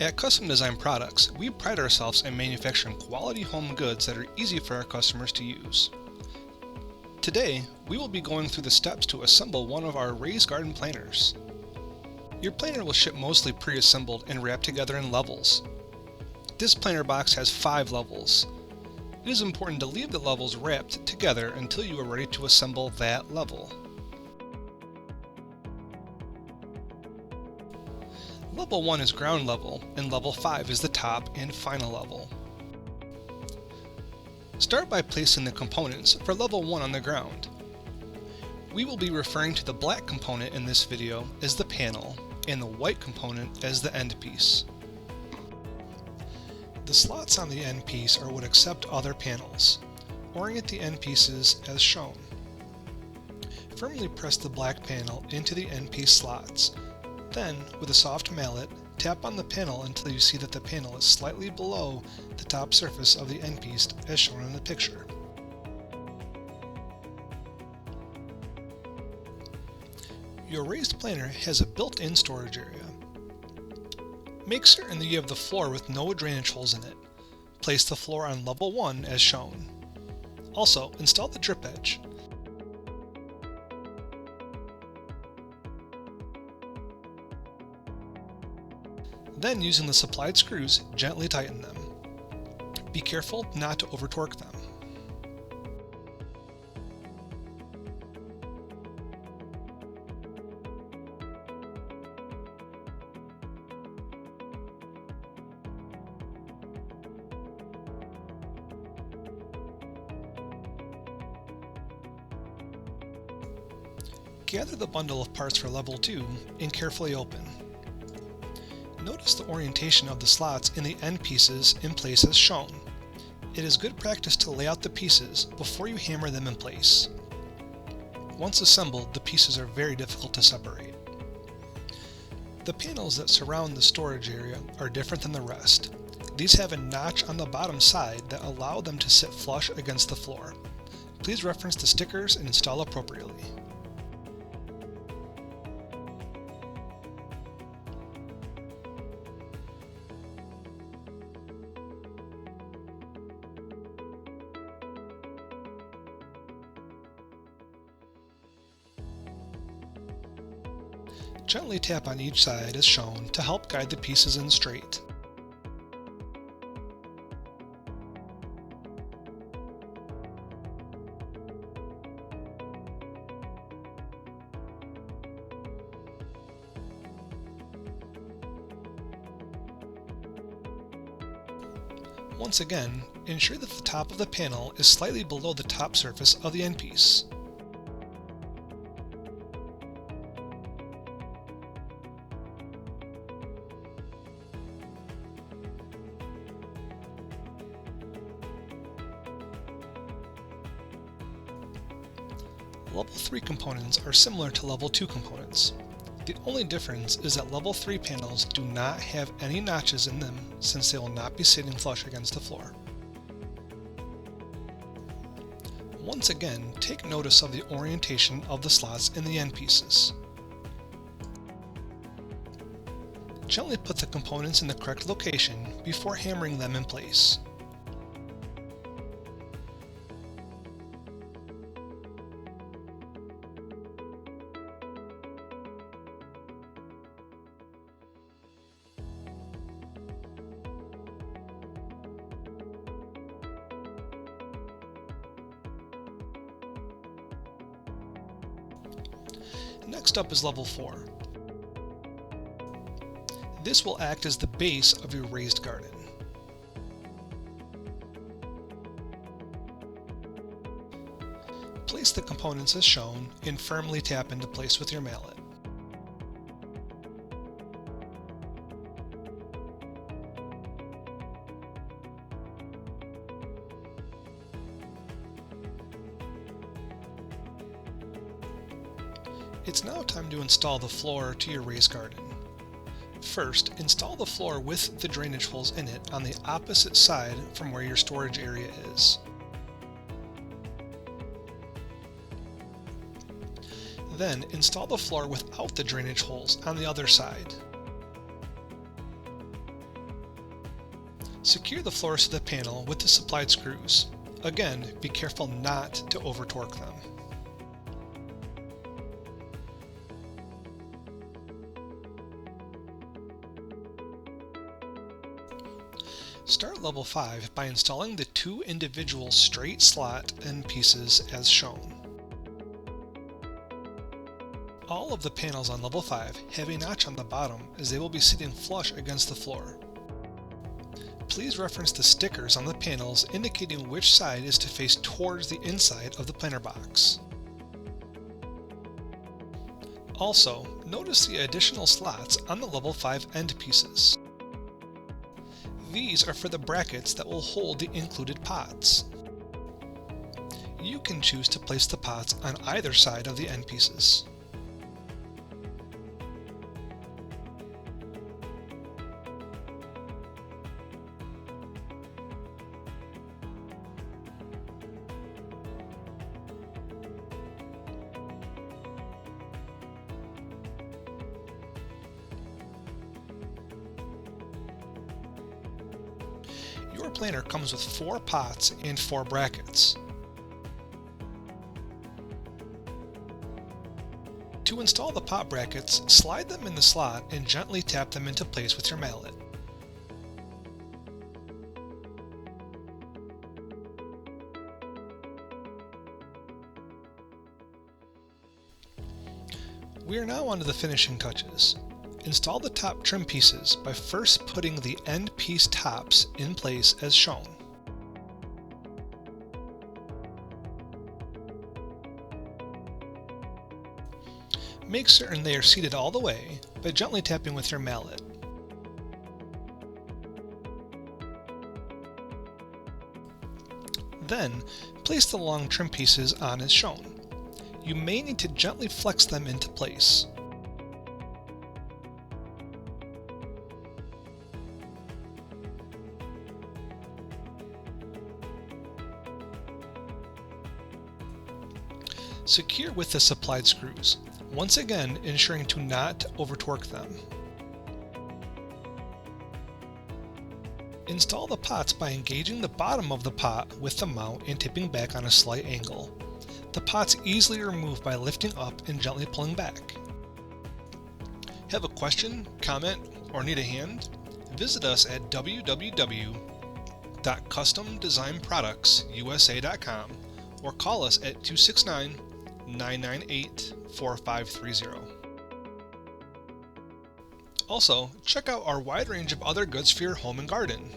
At Custom Design Products, we pride ourselves in manufacturing quality home goods that are easy for our customers to use. Today, we will be going through the steps to assemble one of our raised garden planters. Your planter will ship mostly pre-assembled and wrapped together in levels. This planter box has 5 levels. It is important to leave the levels wrapped together until you are ready to assemble that level. Level 1 is ground level, and level 5 is the top and final level. Start by placing the components for level 1 on the ground. We will be referring to the black component in this video as the panel, and the white component as the end piece. The slots on the end piece are what accept other panels. Orient the end pieces as shown. Firmly press the black panel into the end piece slots. Then, with a soft mallet, tap on the panel until you see that the panel is slightly below the top surface of the end piece as shown in the picture. Your raised planter has a built-in storage area. Make certain that you have the floor with no drainage holes in it. Place the floor on level 1 as shown. Also, install the drip edge. Then, using the supplied screws, gently tighten them. Be careful not to over-torque them. Gather the bundle of parts for level 2 and carefully open. Notice the orientation of the slots in the end pieces in place as shown. It is good practice to lay out the pieces before you hammer them in place. Once assembled, the pieces are very difficult to separate. The panels that surround the storage area are different than the rest. These have a notch on the bottom side that allow them to sit flush against the floor. Please reference the stickers and install appropriately. Gently tap on each side as shown to help guide the pieces in straight. Once again, ensure that the top of the panel is slightly below the top surface of the end piece. Level 3 components are similar to level 2 components. The only difference is that level 3 panels do not have any notches in them since they will not be sitting flush against the floor. Once again, take notice of the orientation of the slots in the end pieces. Gently put the components in the correct location before hammering them in place. Next up is level 4. This will act as the base of your raised garden. Place the components as shown and firmly tap into place with your mallet. It's now time to install the floor to your raised garden. First, install the floor with the drainage holes in it on the opposite side from where your storage area is. Then, install the floor without the drainage holes on the other side. Secure the floors to the panel with the supplied screws. Again, be careful not to over-torque them. Start level 5 by installing the 2 individual straight slot end pieces as shown. All of the panels on level 5 have a notch on the bottom as they will be sitting flush against the floor. Please reference the stickers on the panels indicating which side is to face towards the inside of the planter box. Also, notice the additional slots on the level 5 end pieces. These are for the brackets that will hold the included pots. You can choose to place the pots on either side of the end pieces. Your planter comes with 4 pots and 4 brackets. To install the pot brackets, slide them in the slot and gently tap them into place with your mallet. We are now on to the finishing touches. Install the top trim pieces by first putting the end piece tops in place as shown. Make certain they are seated all the way by gently tapping with your mallet. Then, place the long trim pieces on as shown. You may need to gently flex them into place. Secure with the supplied screws, once again ensuring to not over-torque them. Install the pots by engaging the bottom of the pot with the mount and tipping back on a slight angle. The pots easily remove by lifting up and gently pulling back. Have a question, comment, or need a hand? Visit us at www.customdesignproductsusa.com or call us at 269-998-4530. Also, check out our wide range of other goods for your home and garden.